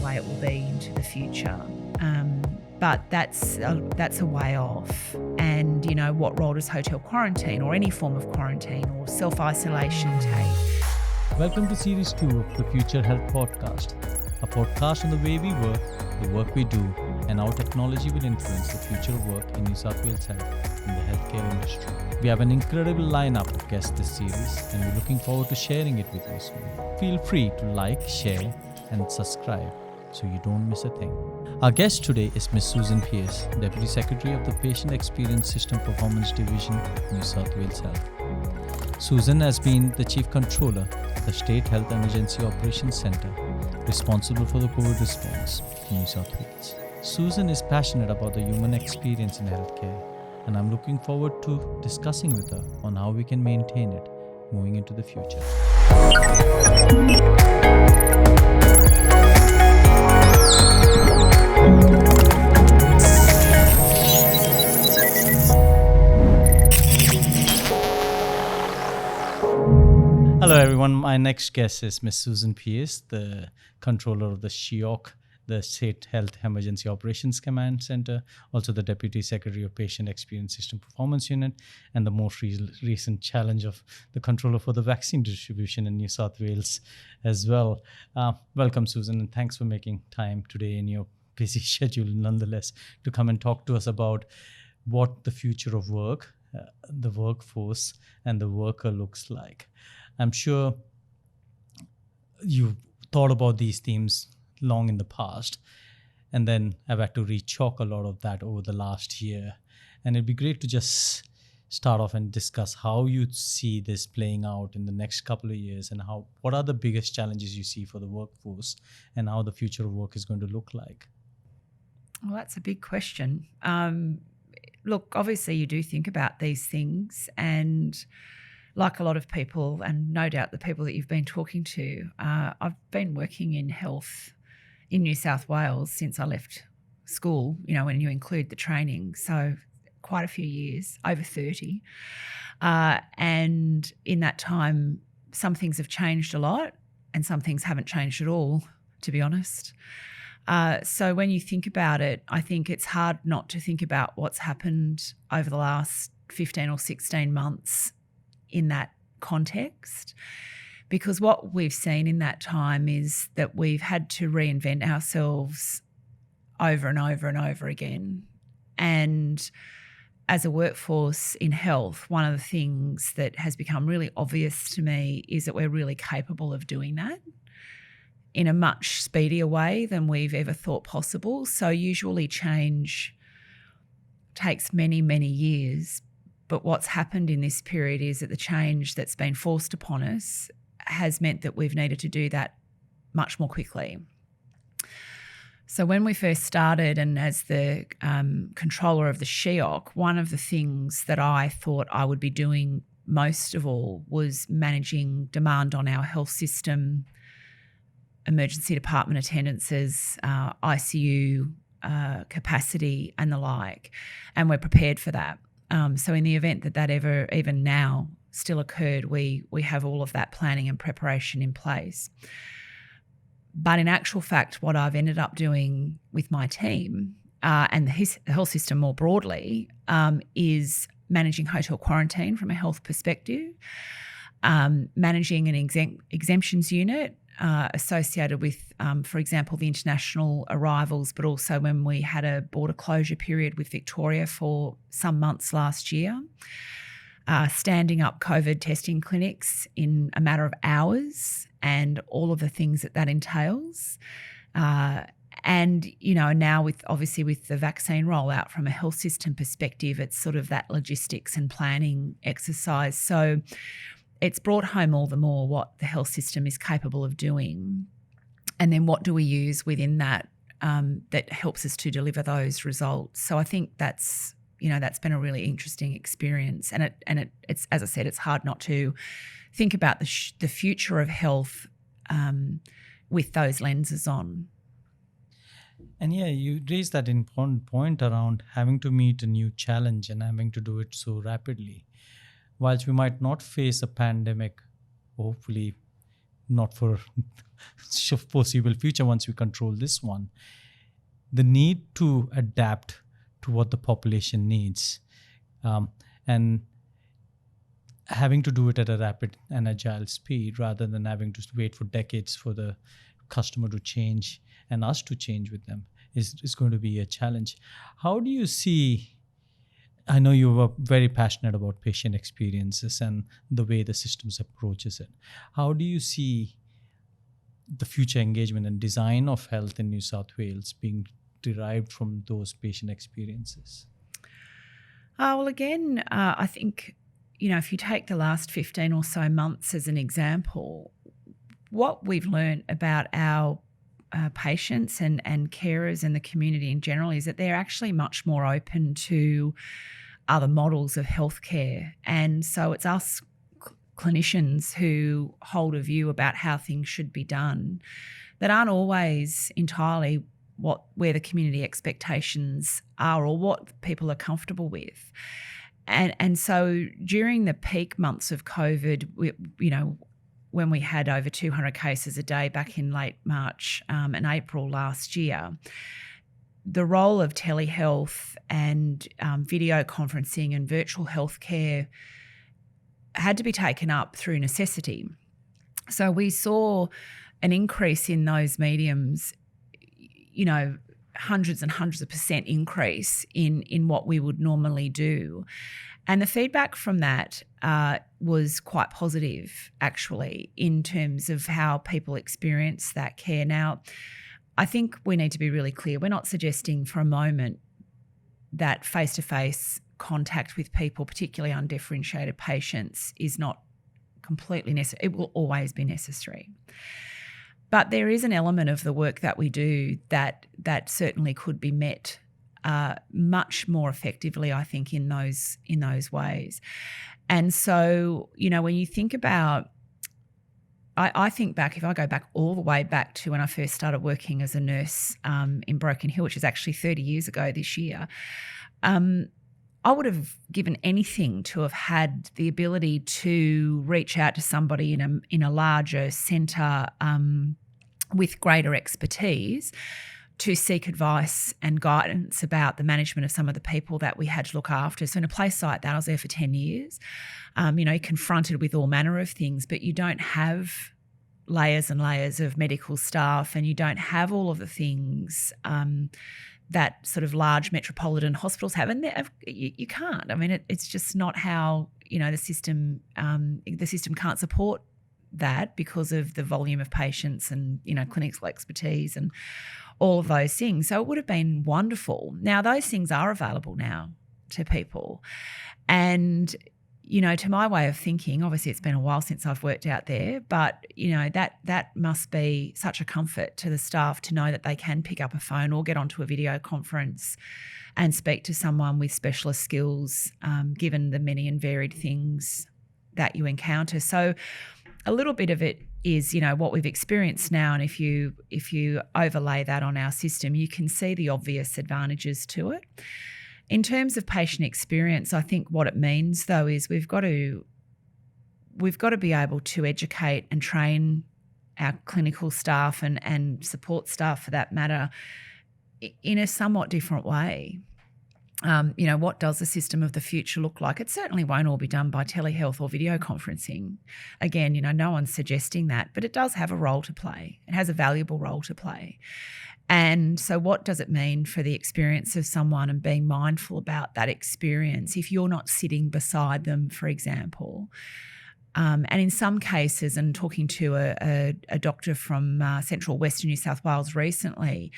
way it will be into the future. But that's a way off. And, you know, what role does hotel quarantine or any form of quarantine or self-isolation take? Welcome to Series 2 of the Future Health Podcast, a podcast on the way we work, the work we do, and how technology will influence the future of work in New South Wales health in the healthcare industry. We have an incredible lineup of guests this series, and we're looking forward to sharing it with you soon. Feel free to like, share, and subscribe so you don't miss a thing. Our guest today is Ms. Susan Pearce, Deputy Secretary of the Patient Experience System Performance Division, New South Wales Health. Susan has been the Chief Controller of the State Health Emergency Operations Centre, responsible for the COVID response in New South Wales. Susan is passionate about the human experience in healthcare, and I'm looking forward to discussing with her on how we can maintain it moving into the future. Hello everyone, my next guest is Ms. Susan Pearce, the Controller of the SHIOC, the State Health Emergency Operations Command Center, also the Deputy Secretary of Patient Experience System Performance Unit, and the most recent challenge of the Controller for the Vaccine Distribution in New South Wales as well. Welcome, Susan, and thanks for making time today in your busy schedule, nonetheless, to come and talk to us about what the future of work, the workforce, and the worker looks like. I'm sure you've thought about these themes long in the past, and then I've had to re-chalk a lot of that over the last year. And it'd be great to just start off and discuss how you see this playing out in the next couple of years, and what are the biggest challenges you see for the workforce, and how the future of work is going to look like. Well, that's a big question. Look, obviously you do think about these things, and like a lot of people, and no doubt the people that you've been talking to, I've been working in health in New South Wales since I left school, you know, when you include the training. So quite a few years, over 30. And in that time, some things have changed a lot and some things haven't changed at all, to be honest. So when you think about it, I think it's hard not to think about what's happened over the last 15 or 16 months in that context, because what we've seen in that time is that we've had to reinvent ourselves over and over and over again. And as a workforce in health, one of the things that has become really obvious to me is that we're really capable of doing that in a much speedier way than we've ever thought possible. So usually change takes many, many years. But what's happened in this period is that the change that's been forced upon us has meant that we've needed to do that much more quickly. So when we first started, and as the controller of the SHIOC, one of the things that I thought I would be doing most of all was managing demand on our health system, emergency department attendances, ICU capacity and the like, and we're prepared for that. So in the event that ever, even now, still occurred, we have all of that planning and preparation in place. But in actual fact, what I've ended up doing with my team and the health system more broadly is managing hotel quarantine from a health perspective, managing an exemptions unit associated with, for example, the international arrivals, but also when we had a border closure period with Victoria for some months last year, standing up COVID testing clinics in a matter of hours and all of the things that entails. And, you know, now with the vaccine rollout from a health system perspective, it's sort of that logistics and planning exercise. So it's brought home all the more what the health system is capable of doing, and then what do we use within that that helps us to deliver those results. So I think that's been a really interesting experience, and it's as I said, it's hard not to think about the future of health with those lenses on. And yeah, you raised that important point around having to meet a new challenge and having to do it so rapidly. Whilst we might not face a pandemic, hopefully not for foreseeable future once we control this one. The need to adapt to what the population needs, and having to do it at a rapid and agile speed rather than having to wait for decades for the customer to change and us to change with them is going to be a challenge. How do you see, I know you were very passionate about patient experiences and the way the systems approaches it. How do you see the future engagement and design of health in New South Wales being derived from those patient experiences? Well, again, I think, if you take the last 15 or so months as an example, what we've learned about our patients and carers and the community in general is that they're actually much more open to other models of healthcare. And so it's us clinicians who hold a view about how things should be done that aren't always entirely where the community expectations are or what people are comfortable with. And so during the peak months of COVID, when we had over 200 cases a day back in late March and April last year, the role of telehealth and video conferencing and virtual healthcare had to be taken up through necessity. So we saw an increase in those mediums, hundreds and hundreds of % increase in what we would normally do. And the feedback from that was quite positive, actually, in terms of how people experience that care. Now, I think we need to be really clear. We're not suggesting for a moment that face-to-face contact with people, particularly undifferentiated patients, is not completely necessary. It will always be necessary. But there is an element of the work that we do that certainly could be met much more effectively, I think, in those ways. And so, when you think about, I think back, if I go back all the way back to when I first started working as a nurse in Broken Hill, which is actually 30 years ago this year, I would have given anything to have had the ability to reach out to somebody in a larger centre with greater expertise to seek advice and guidance about the management of some of the people that we had to look after. So in a place like that, I was there for 10 years, confronted with all manner of things, but you don't have layers and layers of medical staff, and you don't have all of the things that sort of large metropolitan hospitals have, and you can't. I mean, it's just not how the system can't support that because of the volume of patients and clinical expertise and all of those things. So it would have been wonderful. Now those things are available now to people, and to my way of thinking, obviously it's been a while since I've worked out there, but that must be such a comfort to the staff to know that they can pick up a phone or get onto a video conference and speak to someone with specialist skills, given the many and varied things that you encounter. So a little bit of it is, what we've experienced now, and if you overlay that on our system, you can see the obvious advantages to it. In terms of patient experience, I think what it means, though, is we've got to be able to educate and train our clinical staff and support staff, for that matter, in a somewhat different way. What does the system of the future look like? It certainly won't all be done by telehealth or video conferencing. Again, no one's suggesting that, but it does have a role to play. It has a valuable role to play. And so what does it mean for the experience of someone and being mindful about that experience if you're not sitting beside them, for example? And in some cases, and talking to a doctor from central Western New South Wales recently,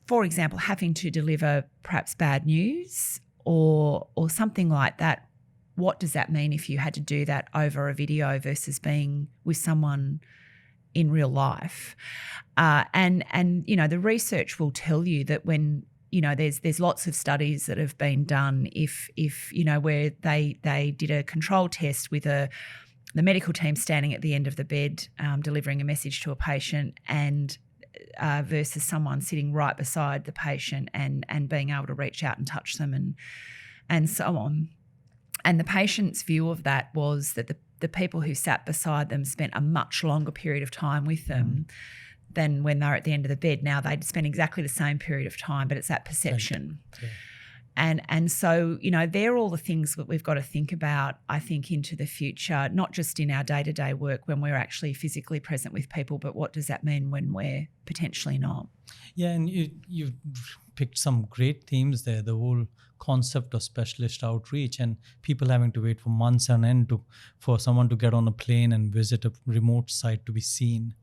for example, having to deliver perhaps bad news or something like that, what does that mean if you had to do that over a video versus being with someone in real life? And the research will tell you that when there's lots of studies that have been done if where they did a control test with the medical team standing at the end of the bed delivering a message to a patient and versus someone sitting right beside the patient and being able to reach out and touch them and so on. And the patient's view of that was that the people who sat beside them spent a much longer period of time with them than when they're at the end of the bed. Now they'd spend exactly the same period of time, but it's that perception. Yeah. And so, you know, they're all the things that we've got to think about, I think, into the future, not just in our day-to-day work when we're actually physically present with people, but what does that mean when we're potentially not? Yeah, and you picked some great themes there. The whole concept of specialist outreach and people having to wait for months on end for someone to get on a plane and visit a remote site to be seen.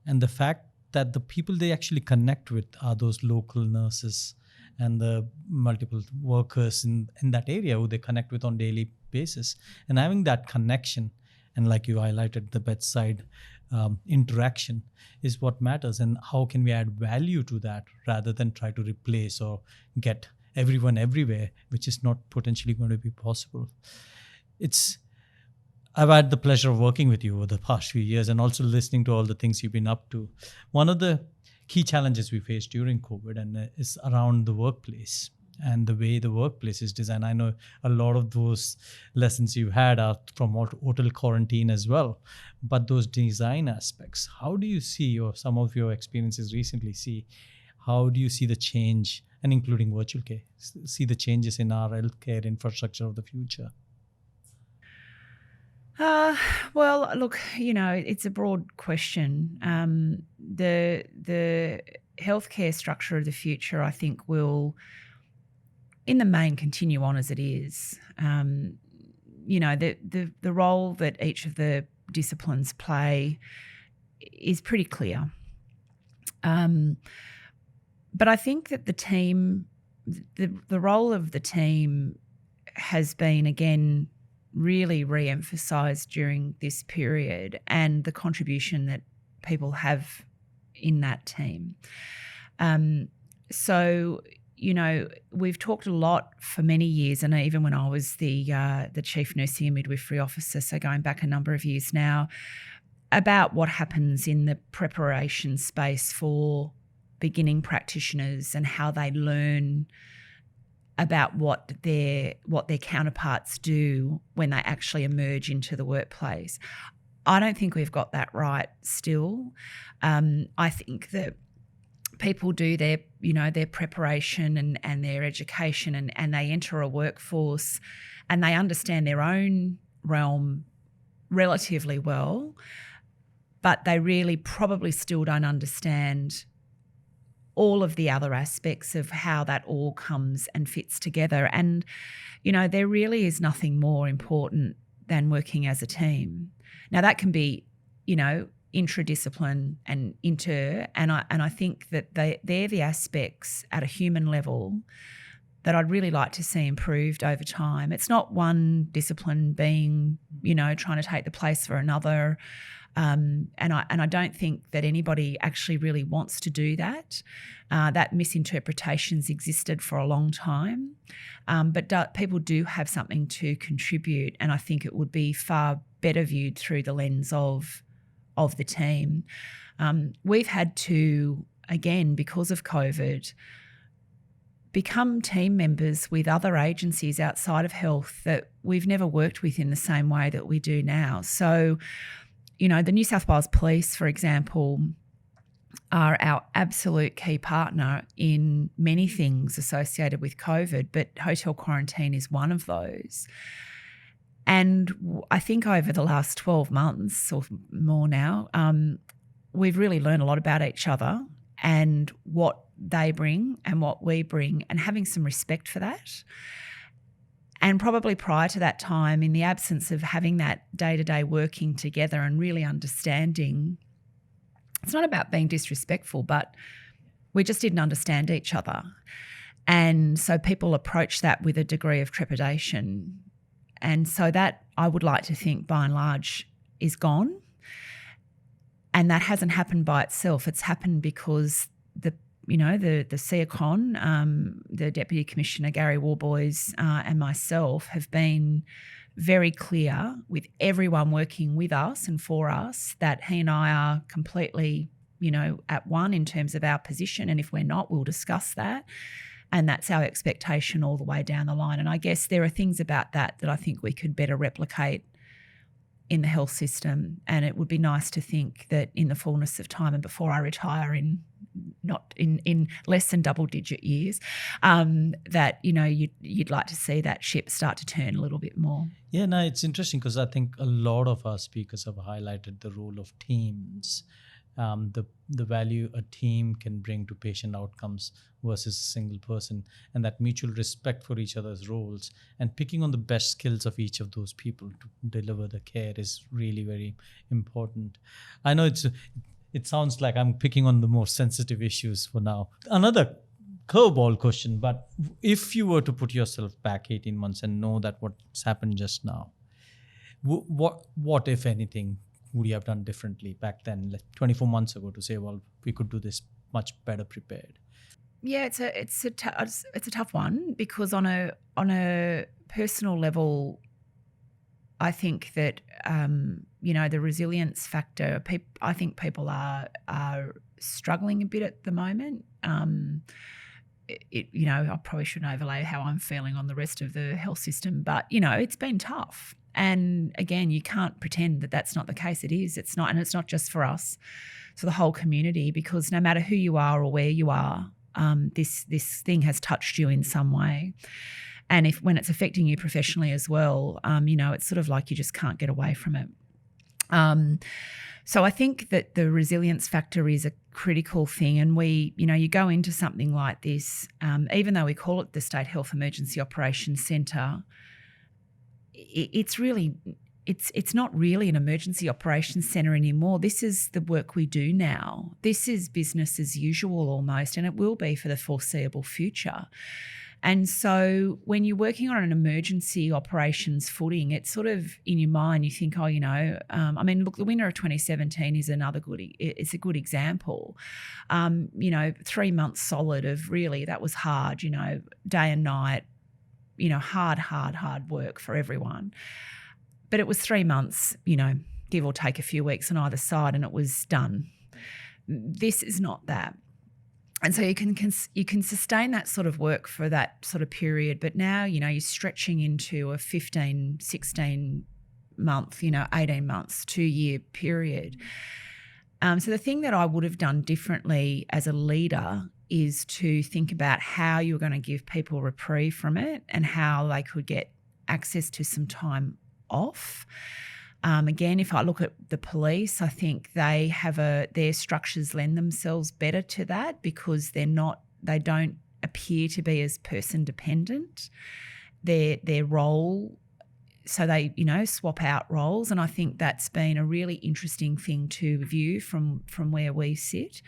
And the fact that the people they actually connect with are those local nurses and the multiple workers in that area who they connect with on daily basis. And having that connection, and like you highlighted, the bedside interaction is what matters. And how can we add value to that rather than try to replace or get everyone everywhere, which is not potentially going to be possible. I've had the pleasure of working with you over the past few years and also listening to all the things you've been up to. One of the key challenges we faced during COVID and is around the workplace and the way the workplace is designed. I know a lot of those lessons you had are from hotel quarantine as well, but those design aspects, how do you see, or some of your experiences recently how do you see the change, and including virtual care, see the changes in our healthcare infrastructure of the future? Well, look, you know, it's a broad question. The healthcare structure of the future, I think, will, in the main, continue on as it is. You know, the role that each of the disciplines play is pretty clear. But I think that the team, the role of the team has been, again, really re-emphasised during this period, and the contribution that people have in that team. So, you know, we've talked a lot for many years, and even when I was the Chief Nursing and Midwifery Officer, so going back a number of years now, about what happens in the preparation space for beginning practitioners and how they learn about what their counterparts do when they actually emerge into the workplace. I don't think we've got that right still. I think that people do their preparation and their education and they enter a workforce and they understand their own realm relatively well, but they really probably still don't understand all of the other aspects of how that all comes and fits together. And, you know, there really is nothing more important than working as a team. Now, that can be, you know, intradiscipline and and I think that they're the aspects at a human level that I'd really like to see improved over time. It's not one discipline being, you know, trying to take the place for another. And I don't think that anybody actually really wants to do that. That misinterpretation's existed for a long time. But people do have something to contribute, and I think it would be far better viewed through the lens of the team. We've had to, again, because of COVID, become team members with other agencies outside of health that we've never worked with in the same way that we do now. So, you know, the New South Wales Police, for example, are our absolute key partner in many things associated with COVID, but hotel quarantine is one of those. And I think over the last 12 months or more now, we've really learned a lot about each other and what they bring and what we bring, and having some respect for that. And probably prior to that time, in the absence of having that day-to-day working together and really understanding, it's not about being disrespectful, but we just didn't understand each other. And so people approach that with a degree of trepidation. And so that, I would like to think, by and large, is gone. And that hasn't happened by itself. It's happened because the CEACON, the Deputy Commissioner Gary Warboys and myself have been very clear with everyone working with us and for us that he and I are completely, you know, at one in terms of our position. And if we're not, we'll discuss that. And that's our expectation all the way down the line. And I guess there are things about that I think we could better replicate in the health system. And it would be nice to think that in the fullness of time and before I retire in less than double-digit years, that, you'd like to see that ship start to turn a little bit more. Yeah, no, it's interesting because I think a lot of our speakers have highlighted the role of teams, the value a team can bring to patient outcomes versus a single person, and that mutual respect for each other's roles and picking on the best skills of each of those people to deliver the care is really very important. I know it sounds like I'm picking on the more sensitive issues for now. Another curveball question, but if you were to put yourself back 18 months and know that what's happened just now, what if anything, would you have done differently back then, like 24 months ago, to say, well, we could do this much better prepared? Yeah, it's a tough one, because on a personal level, I think that the resilience factor. I think people are struggling a bit at the moment. I probably shouldn't overlay how I'm feeling on the rest of the health system, but it's been tough. And again, you can't pretend that that's not the case. It is. It's not, and it's not just for us, it's for the whole community, because no matter who you are or where you are, this thing has touched you in some way. And when it's affecting you professionally as well, it's sort of like you just can't get away from it. So I think that the resilience factor is a critical thing. And you go into something like this, even though we call it the State Health Emergency Operations Centre, it's not really an emergency operations centre anymore. This is the work we do now. This is business as usual almost, and it will be for the foreseeable future. And so when you're working on an emergency operations footing, it's sort of in your mind, you think, look, the winter of 2017 is it's a good example. 3 months solid of really, that was hard, day and night, hard work for everyone. But it was 3 months, give or take a few weeks on either side, and it was done. This is not that. And so you can sustain that sort of work for that sort of period, but now, you're stretching into a 15, 16 month, 18 months, 2-year period. So the thing that I would have done differently as a leader is to think about how you're going to give people reprieve from it and how they could get access to some time off. Again, if I look at the police, I think they have their structures lend themselves better to that, because they don't appear to be as person dependent. Their role, so they swap out roles, and I think that's been a really interesting thing to view from where we sit.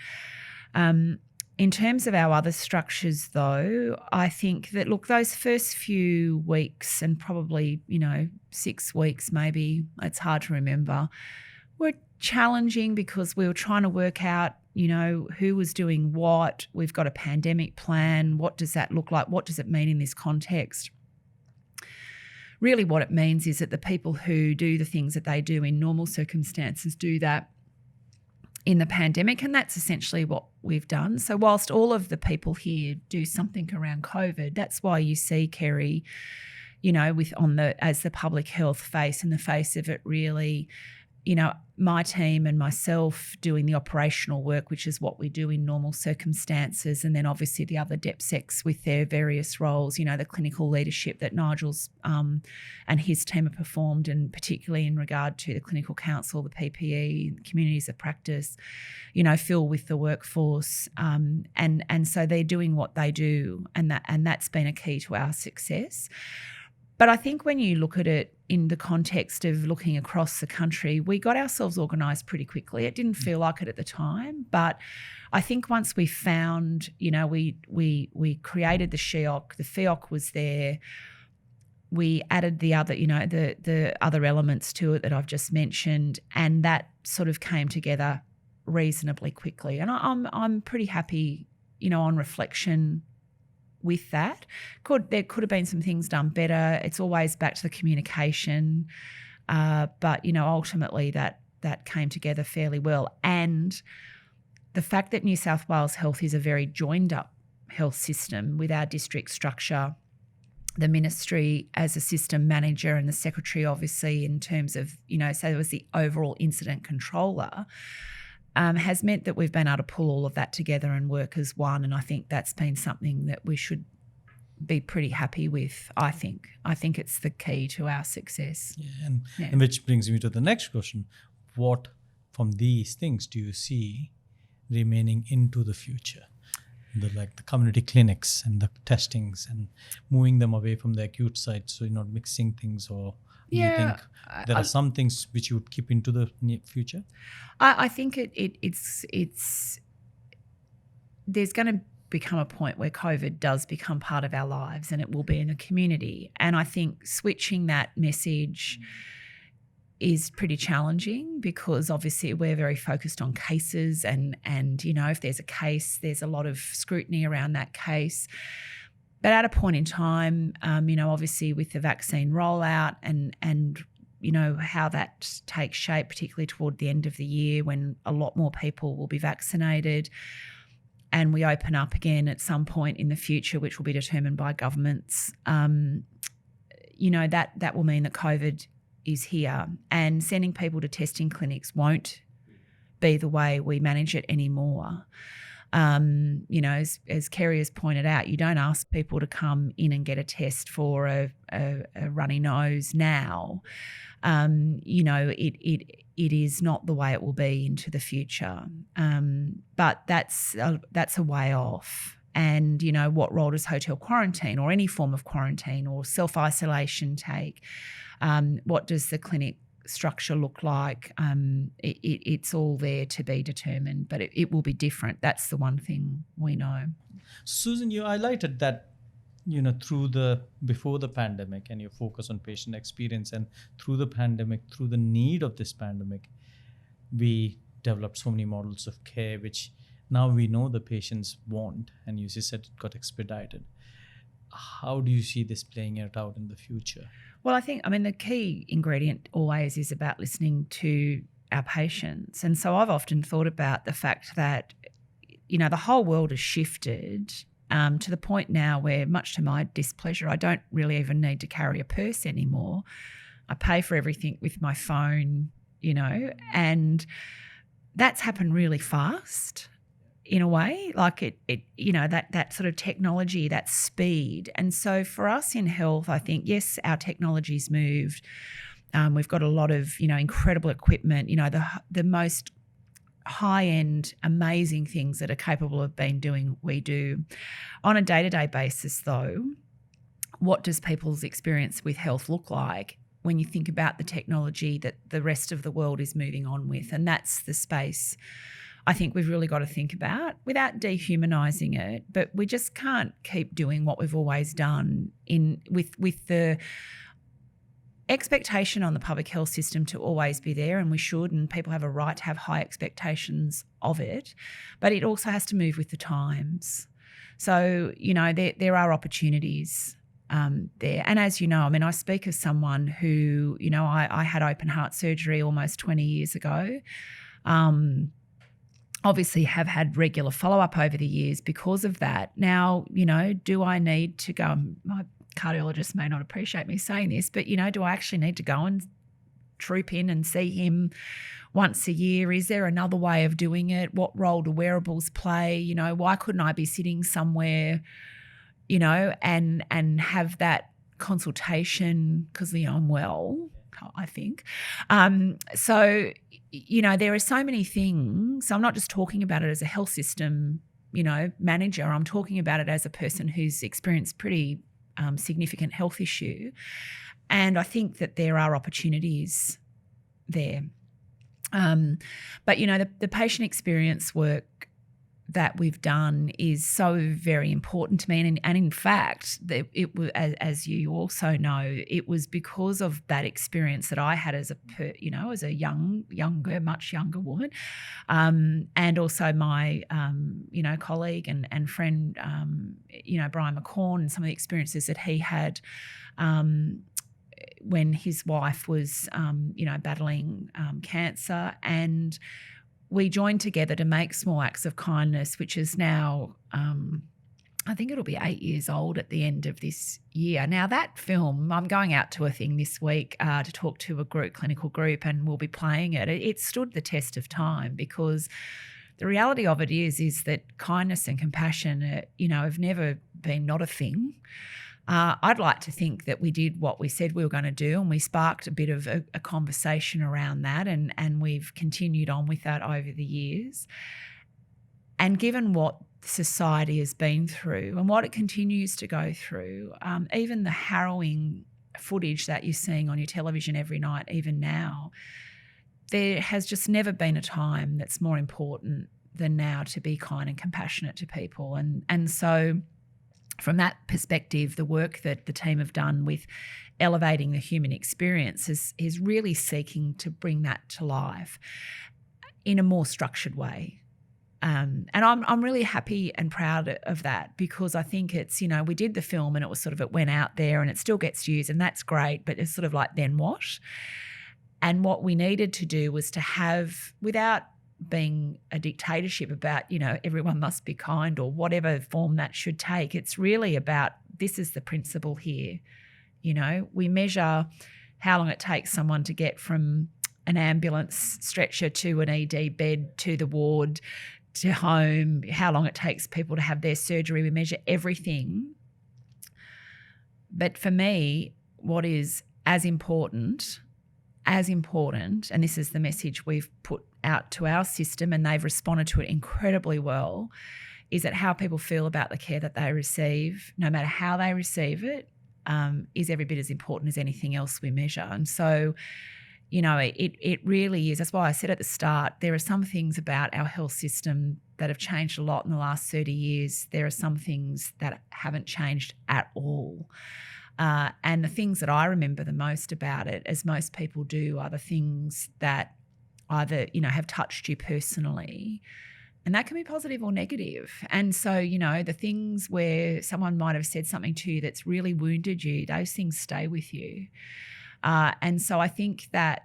In terms of our other structures, though, I think that, look, those first few weeks and probably, 6 weeks maybe, it's hard to remember, were challenging because we were trying to work out, who was doing what. We've got a pandemic plan. What does that look like? What does it mean in this context? Really what it means is that the people who do the things that they do in normal circumstances do that in the pandemic, and that's essentially what we've done. So whilst all of the people here do something around COVID, that's why you see Kerry, as the public health face, in the face of it, really, my team and myself doing the operational work, which is what we do in normal circumstances, and then obviously the other DepSecs with their various roles, the clinical leadership that Nigel's and his team have performed, and particularly in regard to the clinical council, the PPE, communities of practice, Phil with the workforce, and so they're doing what they do, and that's been a key to our success. But I think when you look at it in the context of looking across the country, we got ourselves organised pretty quickly. It didn't feel like it at the time, but I think once we found, we created the SHIOC, the FIOC was there, we added the other, the other elements to it that I've just mentioned, and that sort of came together reasonably quickly. And I'm pretty happy, on reflection, with that. There could have been some things done better. It's always back to the communication. But, ultimately that came together fairly well. And the fact that New South Wales Health is a very joined up health system with our district structure, the ministry as a system manager and the secretary, obviously, in terms of, so there was the overall incident controller, has meant that we've been able to pull all of that together and work as one. And I think that's been something that we should be pretty happy with, I think. I think it's the key to our success. Yeah, and which brings me to the next question. What from these things do you see remaining into the future? The community clinics and the testings and moving them away from the acute side, so you're not mixing things, or do you think there are some things which you would keep into the near future? I think it's there's going to become a point where COVID does become part of our lives, and it will be in a community. And I think switching that message is pretty challenging, because obviously we're very focused on cases and if there's a case, there's a lot of scrutiny around that case. But at a point in time, obviously with the vaccine rollout and how that takes shape, particularly toward the end of the year when a lot more people will be vaccinated, and we open up again at some point in the future, which will be determined by governments, that will mean that COVID is here, and sending people to testing clinics won't be the way we manage it anymore. As Kerry has pointed out, you don't ask people to come in and get a test for a runny nose now. It is not the way it will be into the future. But that's a way off. And, what role does hotel quarantine or any form of quarantine or self-isolation take? What does the clinic structure look like? It's all there to be determined, but it will be different. That's the one thing we know. Susan, you highlighted that, before the pandemic, and your focus on patient experience, and through the pandemic, through the need of this pandemic, we developed so many models of care, which now we know the patients want, and you just said it got expedited. How do you see this playing it out in the future? Well, the key ingredient always is about listening to our patients. And so I've often thought about the fact that, the whole world has shifted to the point now where, much to my displeasure, I don't really even need to carry a purse anymore. I pay for everything with my phone, and that's happened really fast. In a way, like that sort of technology, that speed. And so for us in health, I think, yes, our technology's moved. We've got a lot of, incredible equipment, the most high-end, amazing things that are capable of doing, we do. On a day-to-day basis, though, what does people's experience with health look like when you think about the technology that the rest of the world is moving on with? And that's the space I think we've really got to think about, without dehumanising it. But we just can't keep doing what we've always done with the expectation on the public health system to always be there, and we should, and people have a right to have high expectations of it. But it also has to move with the times. So, there are opportunities there. And as you know, I speak as someone who, I had open heart surgery almost 20 years ago. Obviously have had regular follow-up over the years because of that. Now, do I need to go? My cardiologist may not appreciate me saying this, but, do I actually need to go and troop in and see him once a year? Is there another way of doing it? What role do wearables play? Why couldn't I be sitting somewhere, and have that consultation because, I'm well, I think. So, there are so many things. I'm not just talking about it as a health system, manager. I'm talking about it as a person who's experienced pretty significant health issue. And I think that there are opportunities there. But, the patient experience work that we've done is so very important to me. And in fact, it was, as you also know, it was because of that experience that I had as a much younger woman, and also my, colleague and friend, Brian McCorn, and some of the experiences that he had when his wife was, battling cancer. And we joined together to make small acts of kindness, which is now I think it'll be 8 years old at the end of this year. Now, that film, I'm going out to a thing this week to talk to a clinical group, and we'll be playing it. It stood the test of time, because the reality of it is that kindness and compassion, have never been not a thing. I'd like to think that we did what we said we were going to do, and we sparked a bit of a conversation around that, and we've continued on with that over the years. And given what society has been through and what it continues to go through, even the harrowing footage that you're seeing on your television every night, even now, there has just never been a time that's more important than now to be kind and compassionate to people. And so from that perspective, the work that the team have done with elevating the human experience is really seeking to bring that to life in a more structured way. And I'm really happy and proud of that, because I think it's, we did the film and it went out there and it still gets used, and that's great, but it's sort of like, then what? And what we needed to do was to have, without being a dictatorship about, everyone must be kind or whatever form that should take, it's really about, this is the principle here. We measure how long it takes someone to get from an ambulance stretcher to an ED bed to the ward to home, how long it takes people to have their surgery. We measure everything. But for me, what is as important, and this is the message we've put out to our system, and they've responded to it incredibly well, is that how people feel about the care that they receive, no matter how they receive it, is every bit as important as anything else we measure. And so, it really is. That's why I said at the start, there are some things about our health system that have changed a lot in the last 30 years. There are some things that haven't changed at all. And the things that I remember the most about it, as most people do, are the things that either, have touched you personally, and that can be positive or negative. And so, the things where someone might have said something to you that's really wounded you, those things stay with you. And so I think that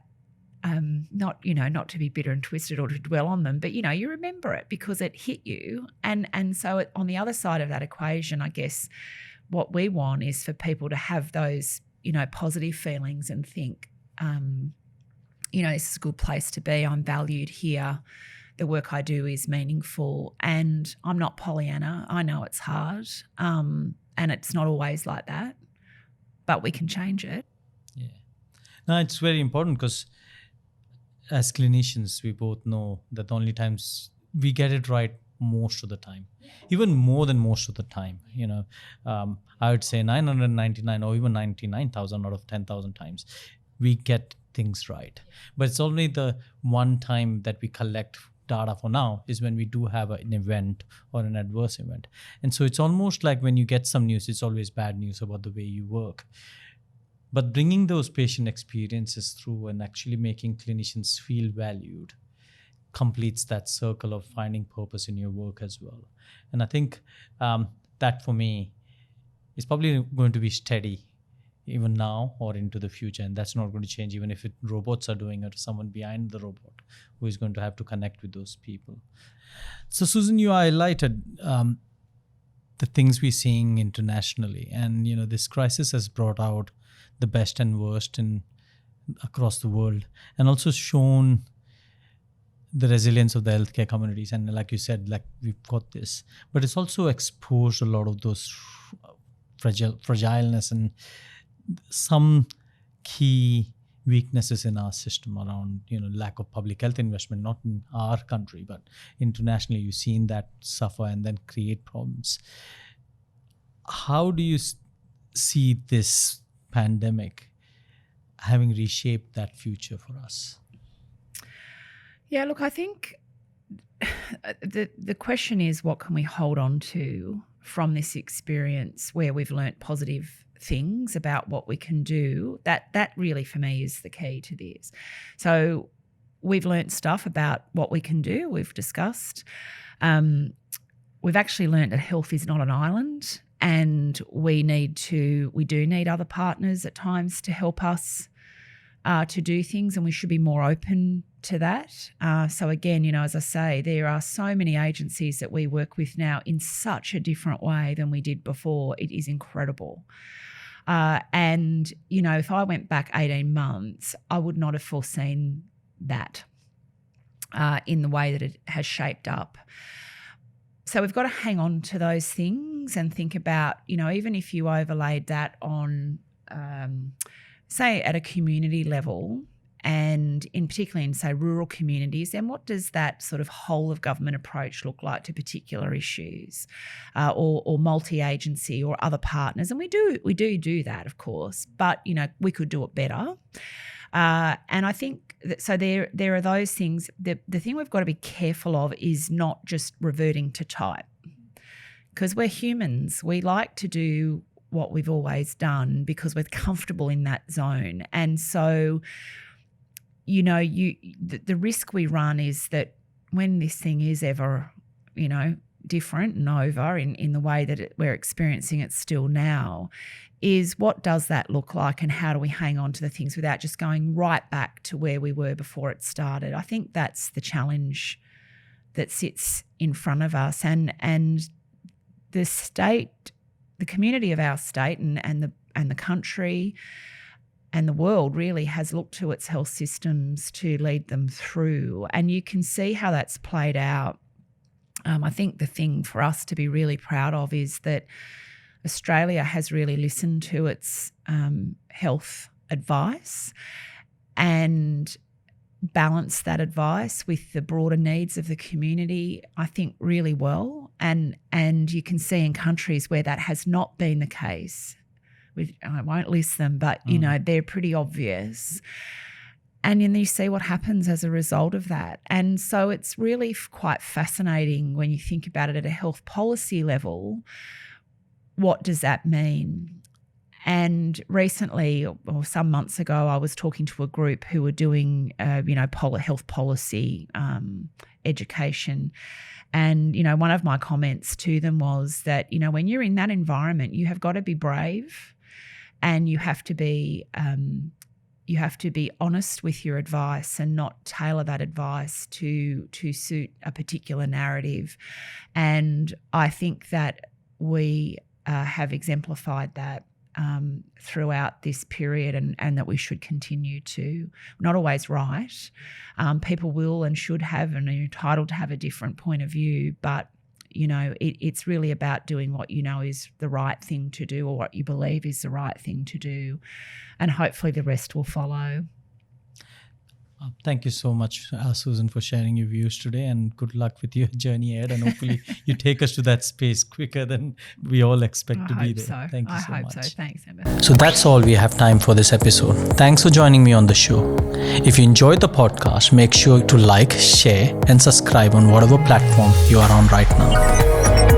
not to be bitter and twisted or to dwell on them, but, you remember it because it hit you. And so on the other side of that equation, I guess what we want is for people to have those, positive feelings and think, this is a good place to be. I'm valued here. The work I do is meaningful, and I'm not Pollyanna. I know it's hard, and it's not always like that, but we can change it. Yeah. No, it's very important, because as clinicians, we both know that the only times we get it right most of the time, even more than most of the time, I would say 999 or even 99,000 out of 10,000 times, we get things right. But it's only the one time that we collect data for now is when we do have an event or an adverse event. And so it's almost like when you get some news, it's always bad news about the way you work. But bringing those patient experiences through and actually making clinicians feel valued completes that circle of finding purpose in your work as well. And I think that for me is probably going to be steady even now or into the future. And that's not going to change even if robots are doing it, or someone behind the robot who is going to have to connect with those people. So Susan, you highlighted the things we're seeing internationally. And, this crisis has brought out the best and worst across the world, and also shown the resilience of the healthcare communities. And like you said, we've got this, but it's also exposed a lot of those fragileness and some key weaknesses in our system around, lack of public health investment, not in our country, but internationally. You've seen that suffer and then create problems. How do you see this pandemic having reshaped that future for us? Yeah, look, I think the question is, what can we hold on to from this experience where we've learnt positive things about what we can do? That really for me is the key to this. So we've learnt stuff about what we can do. We've discussed. We've actually learnt that health is not an island, and we do need other partners at times to help us to do things, and we should be more open to that. So again, as I say, there are so many agencies that we work with now in such a different way than we did before. It is incredible. And, if I went back 18 months, I would not have foreseen that in the way that it has shaped up. So we've got to hang on to those things and think about, even if you overlaid that on, say, at a community level, and particularly in, say, rural communities, then what does that sort of whole of government approach look like to particular issues, or multi-agency or other partners? And we do that, of course, but, we could do it better. And I think so there are those things. The thing we've got to be careful of is not just reverting to type, because we're humans. We like to do what we've always done because we're comfortable in that zone. And so, the risk we run is that when this thing is ever, different and over in the way that we're experiencing it still now, is what does that look like, and how do we hang on to the things without just going right back to where we were before it started? I think that's the challenge that sits in front of us, and the state, the community of our state and the country and the world really has looked to its health systems to lead them through. And you can see how that's played out. I think the thing for us to be really proud of is that Australia has really listened to its health advice and balanced that advice with the broader needs of the community, I think, really well. And you can see in countries where that has not been the case, I won't list them, but, they're pretty obvious. And then you see what happens as a result of that. And so it's really quite fascinating when you think about it at a health policy level. What does that mean? And recently, or some months ago, I was talking to a group who were doing, health policy education. And, one of my comments to them was that, when you're in that environment, you have got to be brave, and you have to be honest with your advice and not tailor that advice to suit a particular narrative. And I think that we have exemplified that throughout this period, and that we should continue to. Not always right. People will and should have and are entitled to have a different point of view, but it's really about doing what is the right thing to do, or what you believe is the right thing to do, and hopefully the rest will follow. Thank you so much, Susan, for sharing your views today, and good luck with your journey ahead. And hopefully you take us to that space quicker than we all expect to be there. So. Thank you so much. I hope so. Thanks, Emma. So that's all we have time for this episode. Thanks for joining me on the show. If you enjoyed the podcast, make sure to like, share, and subscribe on whatever platform you are on right now.